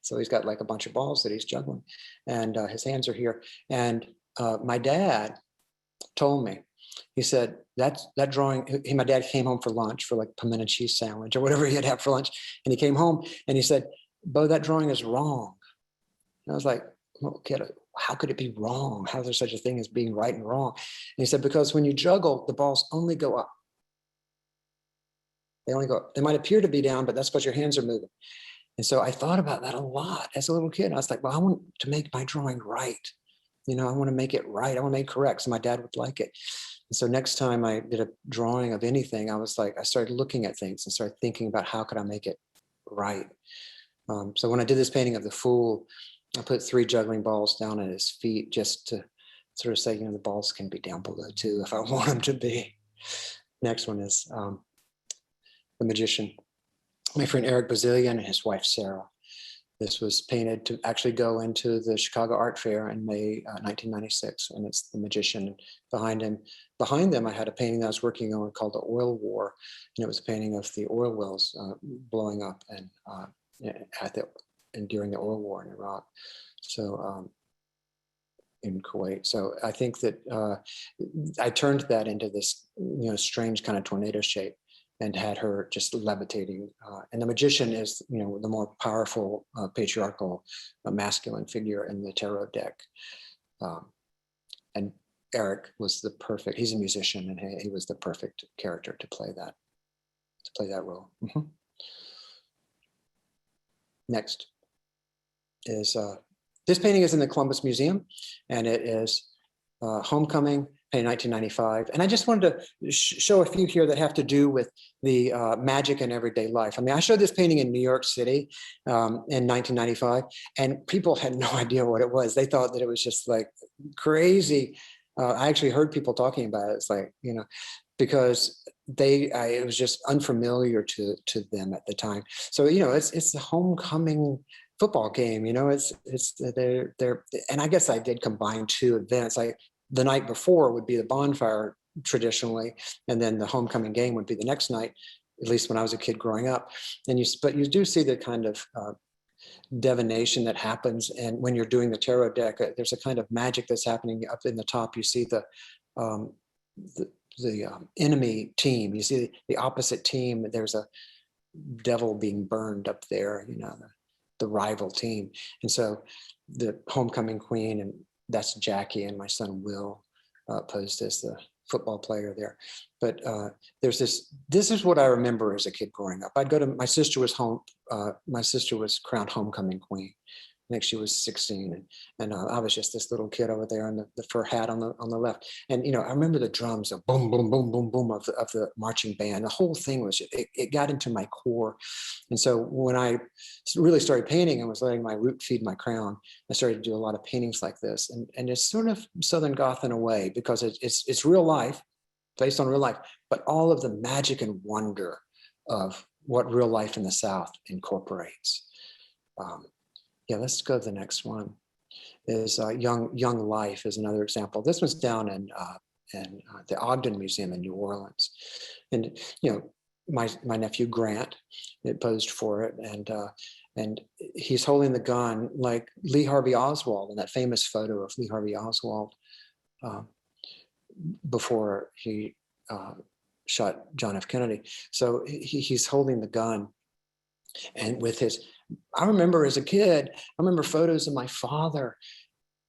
So he's got like a bunch of balls that he's juggling, and his hands are here. And my dad told me, he said, that drawing, my dad came home for lunch for like pimento cheese sandwich or whatever he'd have for lunch. And he came home and he said, Bo, that drawing is wrong. And I was like, well, kid, how could it be wrong? How is there such a thing as being right and wrong? And he said, because when you juggle, the balls only go up. They only go up. They might appear to be down, but that's because your hands are moving. And so I thought about that a lot as a little kid. I was like, well, I want to make my drawing right. You know, I want to make it right. I want to make it correct so my dad would like it. And so next time I did a drawing of anything, I was like, I started looking at things and started thinking about how could I make it right. So when I did this painting of the Fool, I put 3 juggling balls down at his feet just to sort of say, you know, the balls can be down below too if I want them to be. Next one is The Magician. My friend Eric Bazillion and his wife Sarah. This was painted to actually go into the Chicago Art Fair in May 1996, and it's The Magician. Behind them, I had a painting that I was working on called The Oil War, and it was a painting of the oil wells blowing up and during the oil war in Iraq. So in Kuwait. So I think that I turned that into this, you know, strange kind of tornado shape and had her just levitating. And the magician is, you know, the more powerful patriarchal masculine figure in the tarot deck. And Eric was the perfect, he's a musician, and he was the perfect character to play that role. Mm-hmm. Next is, this painting is in the Columbus Museum, and it is Homecoming, painted in 1995. And I just wanted to show a few here that have to do with the magic in everyday life. I mean, I showed this painting in New York City in 1995, and people had no idea what it was. They thought that it was just like crazy. I actually heard people talking about it. It's like, you know, because it was just unfamiliar to them at the time. So, you know, it's the homecoming football game, you know, they're, and I guess I did combine 2 events. Like the night before would be the bonfire traditionally, and then the homecoming game would be the next night, at least when I was a kid growing up. And but you do see the kind of divination that happens. And when you're doing the tarot deck, there's a kind of magic that's happening up in the top. You see the enemy team, you see the opposite team. There's a devil being burned up there, you know, the rival team. And so the homecoming queen, and that's Jackie, and my son Will posed as the football player there. But there's this is what I remember as a kid growing up. I'd go to, my sister was crowned homecoming queen. I think she was 16, and I was just this little kid over there in the fur hat on the left. And you know, I remember the drums, the boom, boom, boom, boom, boom of the marching band. The whole thing was, it got into my core. And so when I really started painting and was letting my root feed my crown, I started to do a lot of paintings like this. And it's sort of Southern Goth in a way, because it's real life, based on real life, but all of the magic and wonder of what real life in the South incorporates. Yeah, let's go to the next one. Is Young Life is another example. This was down in the Ogden Museum in New Orleans, and you know, my nephew Grant, it posed for it, and he's holding the gun like Lee Harvey Oswald in that famous photo of Lee Harvey Oswald before he shot John F. Kennedy. So he's holding the gun, and with his, I remember as a kid, I remember photos of my father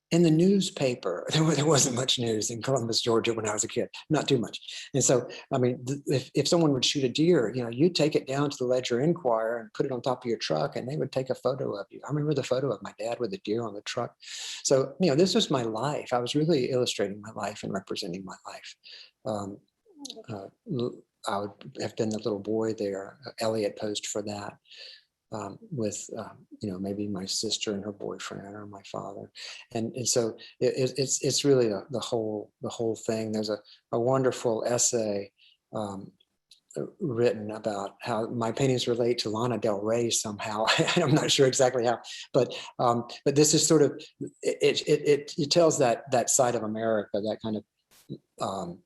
in the newspaper. There wasn't much news in Columbus, Georgia when I was a kid, not too much. And so, I mean, if someone would shoot a deer, you know, you take it down to the Ledger Enquirer and put it on top of your truck, and they would take a photo of you. I remember the photo of my dad with a deer on the truck. So, you know, this was my life. I was really illustrating my life and representing my life. I would have been the little boy there. Elliot posed for that. With you know, maybe my sister and her boyfriend, or my father, and so it's really the whole thing. There's a wonderful essay written about how my paintings relate to Lana Del Rey somehow. I'm not sure exactly how, but this is sort of it tells that side of America, that kind of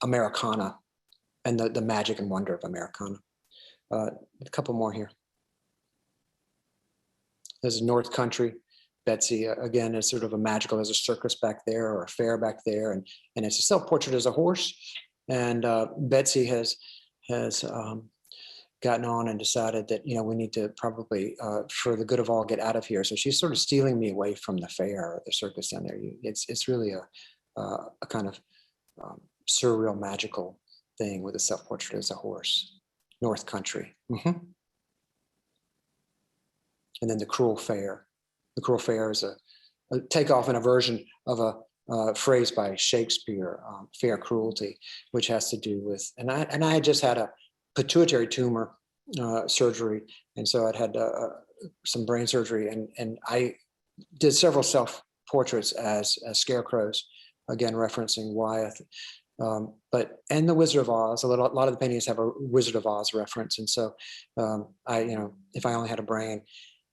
Americana, and the magic and wonder of Americana. A couple more here. There's North Country. Betsy, again, is sort of a magical, there's a circus back there, or a fair back there, and it's a self-portrait as a horse. And Betsy has gotten on and decided that, you know, we need to probably, for the good of all, get out of here. So she's sort of stealing me away from the fair or the circus down there. It's really a kind of surreal, magical thing with a self-portrait as a horse. North Country. Mm-hmm. And then The Cruel Fair, The Cruel Fair is a takeoff and a version of a phrase by Shakespeare, fair cruelty, which has to do with, and I had just had a pituitary tumor surgery, and so I'd had some brain surgery, and I did several self-portraits as scarecrows, again referencing Wyatt, and the Wizard of Oz. A lot of the paintings have a Wizard of Oz reference, and so if I only had a brain.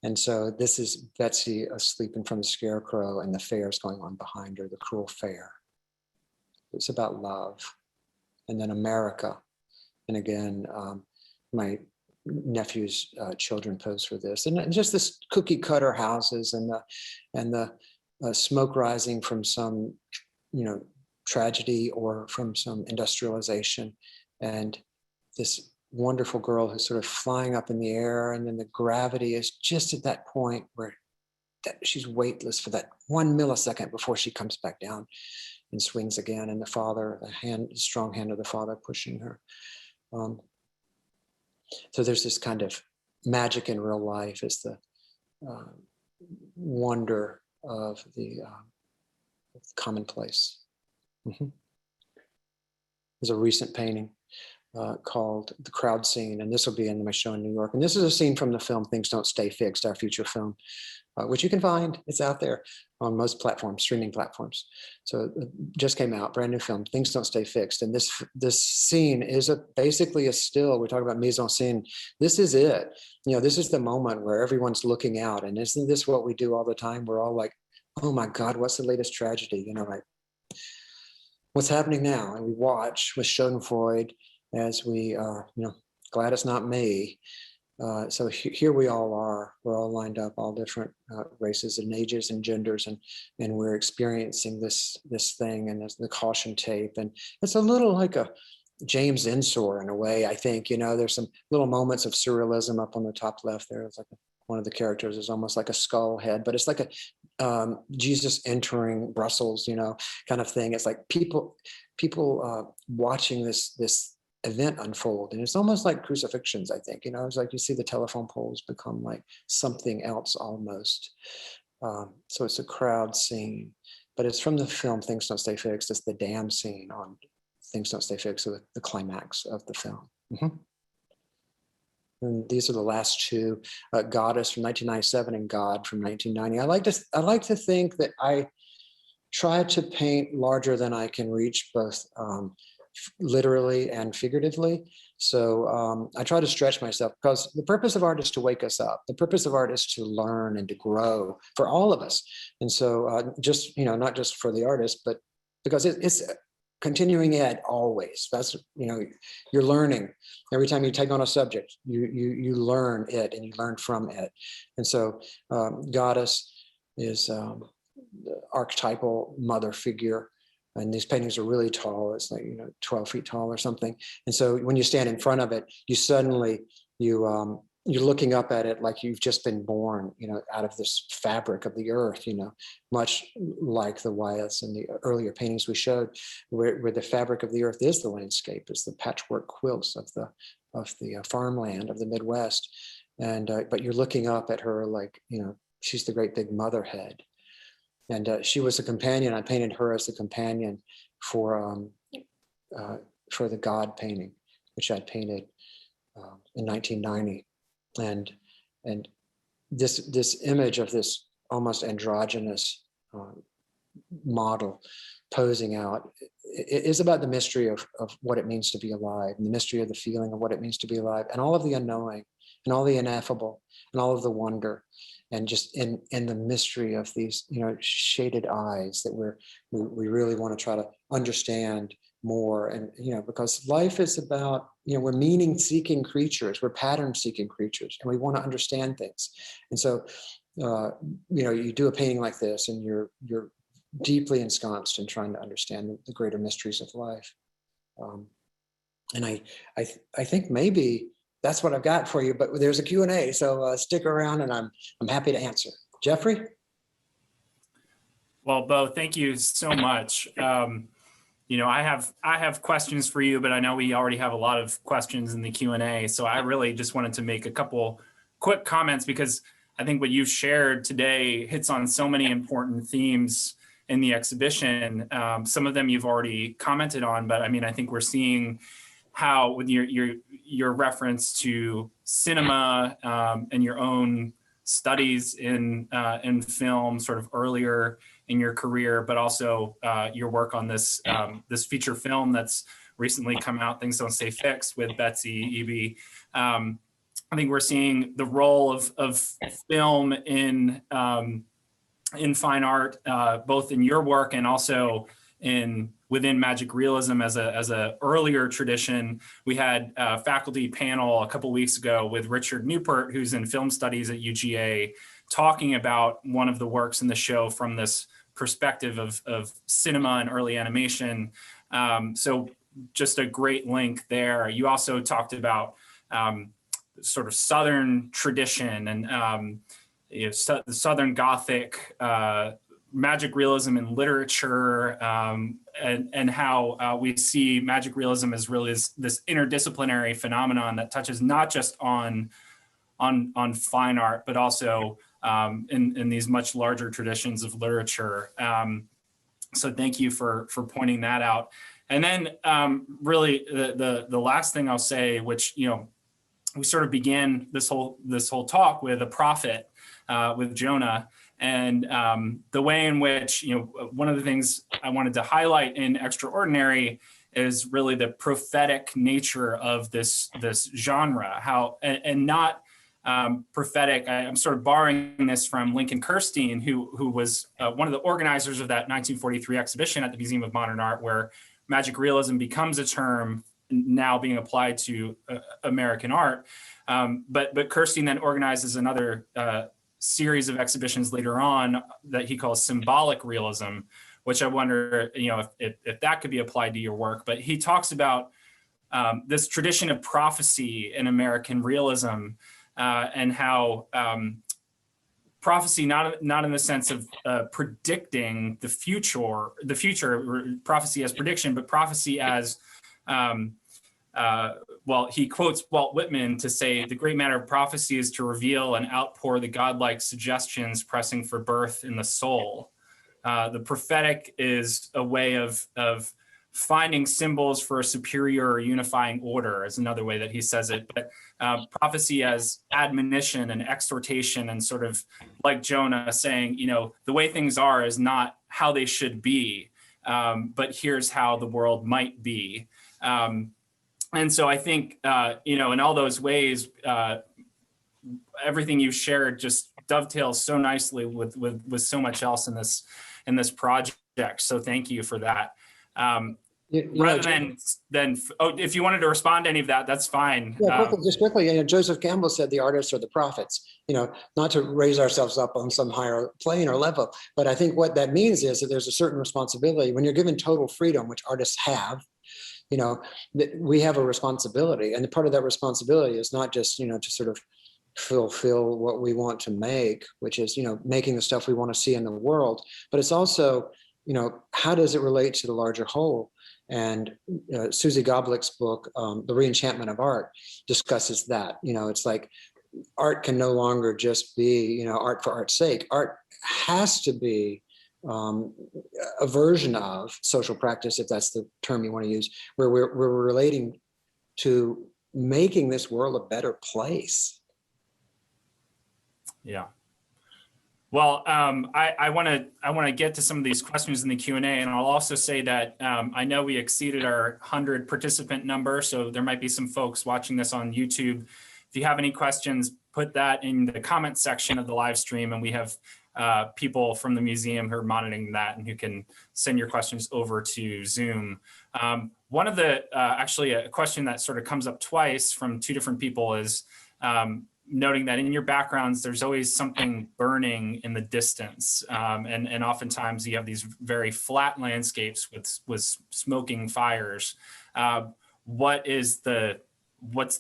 And so this is Betsy asleep in front of the scarecrow, and the fair is going on behind her, the Cruel Fair. It's about love. And then America. And again, my nephew's children pose for this. And just this cookie cutter houses and the smoke rising from some, tragedy or from some industrialization. And this wonderful girl who's sort of flying up in the air, and then the gravity is just at that point where she's weightless for that 1 millisecond before she comes back down and swings again, and the father, the strong hand of the father pushing her. So there's this kind of magic in real life, is the wonder of the commonplace. There's a recent painting called The Crowd Scene, and this will be in my show in New York. And this is a scene from the film Things Don't Stay Fixed, our feature film, which you can find. It's out there on most platforms, streaming platforms. So it just came out, brand new film, Things Don't Stay Fixed. And this scene is basically a still. We talk about mise en scene. This is it. This is the moment where everyone's looking out. And isn't this what we do all the time? We're all like, oh my God, what's the latest tragedy? Like, what's happening now? And we watch with Schadenfreude as we are, glad it's not me. So here we all are. We're all lined up, all different races and ages and genders, and we're experiencing this thing, and there's the caution tape, and it's a little like a James Ensor in a way. I think there's some little moments of surrealism up on the top left there. It's like one of the characters is almost like a skull head, but it's like a Jesus entering Brussels, kind of thing. It's like people watching this event unfold, and it's almost like crucifixions. I think it's like you see the telephone poles become like something else almost. So it's a crowd scene, but it's from the film Things Don't Stay Fixed. It's the dam scene on Things Don't Stay Fixed, so the climax of the film. And these are the last two, Goddess from 1997 and God from 1990. I like to think that I try to paint larger than I can reach, both literally and figuratively. So I try to stretch myself, because the purpose of art is to wake us up. The purpose of art is to learn and to grow for all of us. And so just, not just for the artist, but because it's continuing ed always. That's, you're learning. Every time you take on a subject, you learn it, and you learn from it. And so Goddess is the archetypal mother figure. And these paintings are really tall. It's like, 12 feet tall or something. And so when you stand in front of it, you suddenly, you're looking up at it like you've just been born, out of this fabric of the earth, much like the Wyeths and the earlier paintings we showed, where the fabric of the earth is the landscape, is the patchwork quilts of the farmland of the Midwest. And, but you're looking up at her like, she's the great big mother head. And she was a companion. I painted her as the companion for the God painting, which I painted in 1990. And this image of this almost androgynous model posing out is about the mystery of what it means to be alive, and the mystery of the feeling of what it means to be alive, and all of the unknowing, and all the ineffable, and all of the wonder. And just in the mystery of these, shaded eyes that we really want to try to understand more. And, because life is about, we're meaning-seeking creatures, we're pattern-seeking creatures, and we want to understand things. And so, you do a painting like this, and you're deeply ensconced in trying to understand the greater mysteries of life. And I think maybe that's what I've got for you, but there's a Q&A, so stick around, and I'm happy to answer. Jeffrey? Well, Bo, thank you so much. I have questions for you, but I know we already have a lot of questions in the Q&A, so I really just wanted to make a couple quick comments, because I think what you've shared today hits on so many important themes in the exhibition. Some of them you've already commented on, but I mean, I think we're seeing how with your reference to cinema and your own studies in film sort of earlier in your career, but also your work on this this feature film that's recently come out, Things Don't Stay Fixed, with Betsy, Evie. I think we're seeing the role of film in fine art, both in your work and also within magic realism as a earlier tradition. We had a faculty panel a couple weeks ago with Richard Newport, who's in film studies at UGA, talking about one of the works in the show from this perspective of cinema and early animation. So just a great link there. You also talked about sort of Southern tradition and the Southern Gothic, magic realism in literature, and how we see magic realism as really this interdisciplinary phenomenon that touches not just on fine art, but also in these much larger traditions of literature. So thank you for pointing that out. And then really the last thing I'll say, which, you know, we sort of began this whole talk with a prophet, with Jonah, and the way in which, you know, one of the things I wanted to highlight in Extraordinary is really the prophetic nature of this genre, how and not prophetic. I'm sort of borrowing this from Lincoln Kirstein, who was one of the organizers of that 1943 exhibition at the Museum of Modern Art, where magic realism becomes a term now being applied to American art. But Kirstein then organizes another series of exhibitions later on that he calls symbolic realism, which I wonder, you know, if that could be applied to your work. But he talks about this tradition of prophecy in American realism, and how prophecy, not in the sense of predicting the future, prophecy as prediction, but prophecy as well, he quotes Walt Whitman to say, "The great matter of prophecy is to reveal and outpour the godlike suggestions pressing for birth in the soul." The prophetic is a way of finding symbols for a superior or unifying order, is another way that he says it. But prophecy as admonition and exhortation, and sort of like Jonah saying, you know, the way things are is not how they should be, but here's how the world might be. And so I think, you know, in all those ways, everything you've shared just dovetails so nicely with so much else in this project. So thank you for that. Rather than if you wanted to respond to any of that, that's fine. Yeah, quickly, you know, Joseph Campbell said the artists are the prophets, you know, not to raise ourselves up on some higher plane or level, but I think what that means is that there's a certain responsibility when you're given total freedom, which artists have. You know, that we have a responsibility, and part of that responsibility is not just, you know, to sort of fulfill what we want to make, which is, you know, making the stuff we want to see in the world, but it's also, you know, how does it relate to the larger whole? And Susie Goblick's book, The Reenchantment of Art, discusses that. You know, it's like art can no longer just be, you know, art for art's sake. Art has to be a version of social practice, if that's the term you want to use, where we're relating to making this world a better place. Yeah. Well, I want to get to some of these questions in the Q&A, and I'll also say that I know we exceeded our 100 participant number, so there might be some folks watching this on YouTube. If you have any questions, put that in the comment section of the live stream, and we have people from the museum who are monitoring that and who can send your questions over to Zoom. One of the, actually a question that sort of comes up twice from two different people is noting that in your backgrounds, there's always something burning in the distance. And oftentimes you have these very flat landscapes with smoking fires. What's the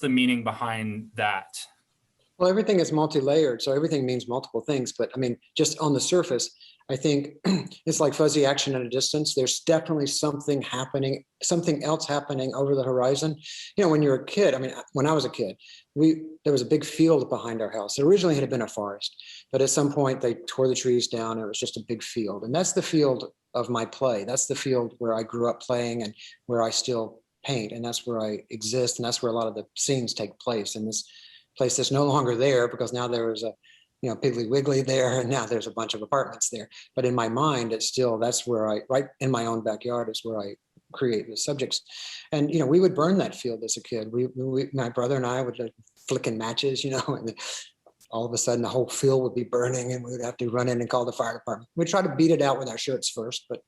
meaning behind that? Well, everything is multi-layered, so everything means multiple things. But I mean, just on the surface, I think it's like fuzzy action at a distance. There's definitely something happening, something else happening over the horizon. When you're a kid, I mean, when I was a kid, there was a big field behind our house. It originally had been a forest, but at some point they tore the trees down. It was just a big field. And that's the field of my play. That's the field where I grew up playing and where I still paint. And that's where I exist. And that's where a lot of the scenes take place in this place that's no longer there, because now there is a Piggly Wiggly there, and now there's a bunch of apartments there. But in my mind, it's still, that's where right in my own backyard is where I create the subjects. And, we would burn that field as a kid. My brother and I would flicking matches, and all of a sudden the whole field would be burning and we would have to run in and call the fire department. We'd try to beat it out with our shirts first, but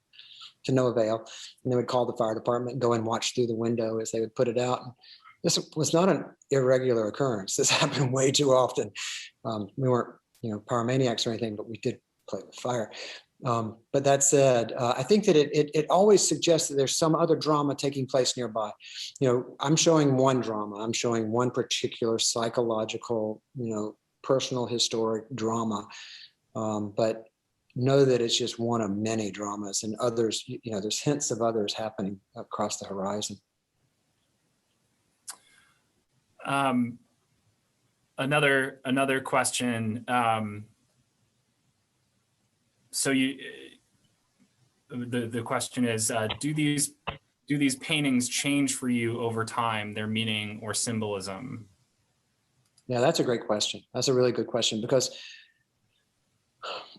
to no avail. And then we'd call the fire department and go and watch through the window as they would put it out. And this was not an irregular occurrence. This happened way too often. We weren't, pyromaniacs or anything, but we did play with fire. But that said, I think that it always suggests that there's some other drama taking place nearby. I'm showing one drama. I'm showing one particular psychological, personal, historic drama. But know that it's just one of many dramas, and others, there's hints of others happening across the horizon. Another question. So the question is, do these paintings change for you over time, their meaning or symbolism? Yeah, that's a great question. That's a really good question, because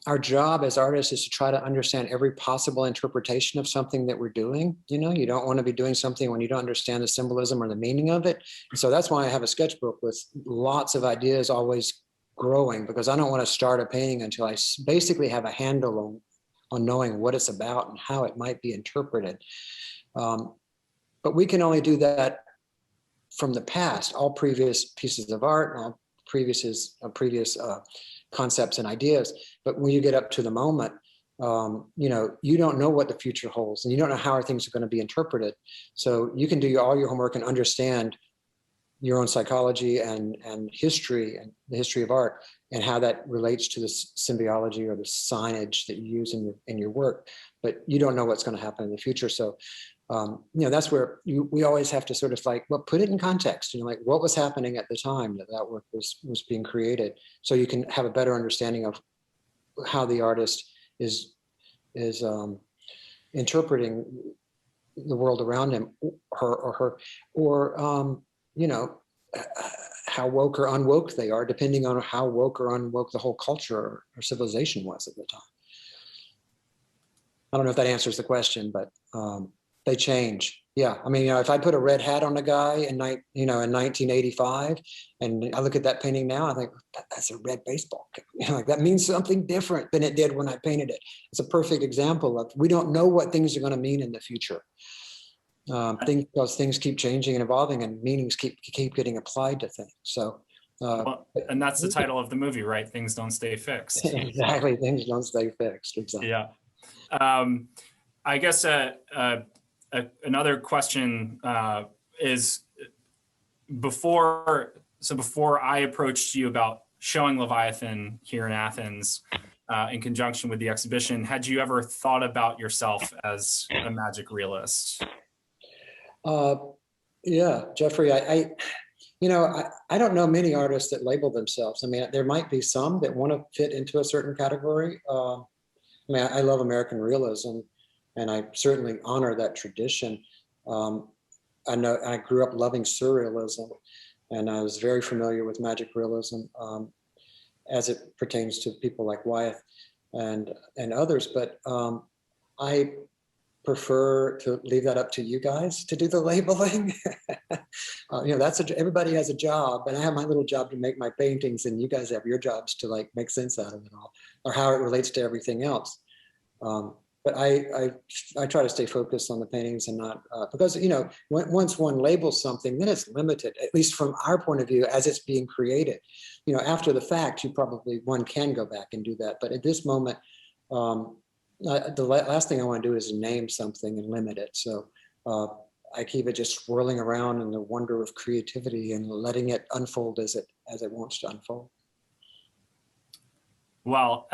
our job as artists is to try to understand every possible interpretation of something that we're doing. You don't want to be doing something when you don't understand the symbolism or the meaning of it. So that's why I have a sketchbook with lots of ideas always growing, because I don't want to start a painting until I basically have a handle on knowing what it's about and how it might be interpreted. But we can only do that from the past. All previous pieces of art, all previous concepts and ideas. But when you get up to the moment, you don't know what the future holds, and you don't know how things are going to be interpreted. So you can do all your homework and understand your own psychology and history and the history of art and how that relates to the symbiology or the signage that you use in your work. But you don't know what's going to happen in the future. So that's where we always have to sort of put it in context, like what was happening at the time that work was being created, so you can have a better understanding of how the artist is interpreting the world around him, or how woke or unwoke they are, depending on how woke or unwoke the whole culture or civilization was at the time. I don't know if that answers the question, but they change. Yeah, I mean, if I put a red hat on a guy in 1985, and I look at that painting now, I think that's a red baseball cap. That means something different than it did when I painted it. It's a perfect example of, we don't know what things are going to mean in the future. Because things keep changing and evolving, and meanings keep getting applied to things. So, and that's the title of the movie, right? Things don't stay fixed. Exactly, things don't stay fixed. Exactly. Yeah. I guess another question is, before I approached you about showing Leviathan here in Athens, in conjunction with the exhibition, had you ever thought about yourself as a magic realist? Yeah, Jeffrey, I don't know many artists that label themselves. I mean, there might be some that want to fit into a certain category. I love American Realism, and I certainly honor that tradition. I know I grew up loving surrealism, and I was very familiar with magic realism as it pertains to people like Wyatt and others. But I prefer to leave that up to you guys to do the labeling. Everybody has a job, and I have my little job to make my paintings, and you guys have your jobs to make sense out of it all, or how it relates to everything else. But I try to stay focused on the paintings and not, because, once one labels something, then it's limited, at least from our point of view, as it's being created. After the fact, one can go back and do that. But at this moment, the last thing I want to do is name something and limit it. So I keep it just swirling around in the wonder of creativity and letting it unfold as it wants to unfold. Well,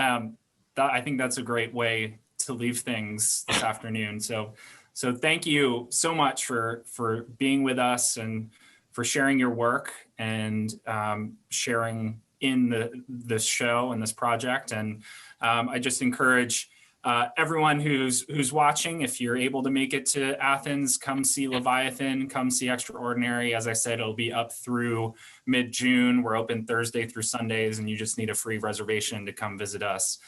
I think that's a great way to leave things this afternoon. So thank you so much for being with us and for sharing your work and sharing in the show and this project. And I just encourage everyone who's watching, if you're able to make it to Athens, come see Leviathan, come see Extraordinary. As I said, it'll be up through mid-June. We're open Thursday through Sundays, and you just need a free reservation to come visit us.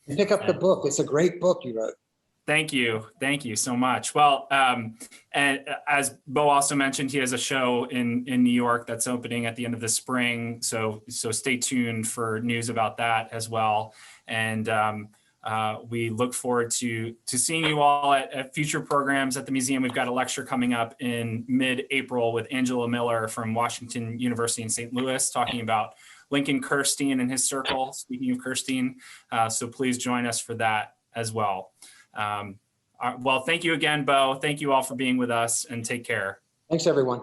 Pick up the book. It's a great book you wrote. Thank you. Thank you so much. Well, and as Bo also mentioned, he has a show in New York that's opening at the end of the spring. So stay tuned for news about that as well. And we look forward to seeing you all at future programs at the museum. We've got a lecture coming up in mid-April with Angela Miller from Washington University in St. Louis, talking about Lincoln Kirstein and his circle, speaking of Kirstein. So please join us for that as well. Well, thank you again, Bo. Thank you all for being with us, and take care. Thanks, everyone.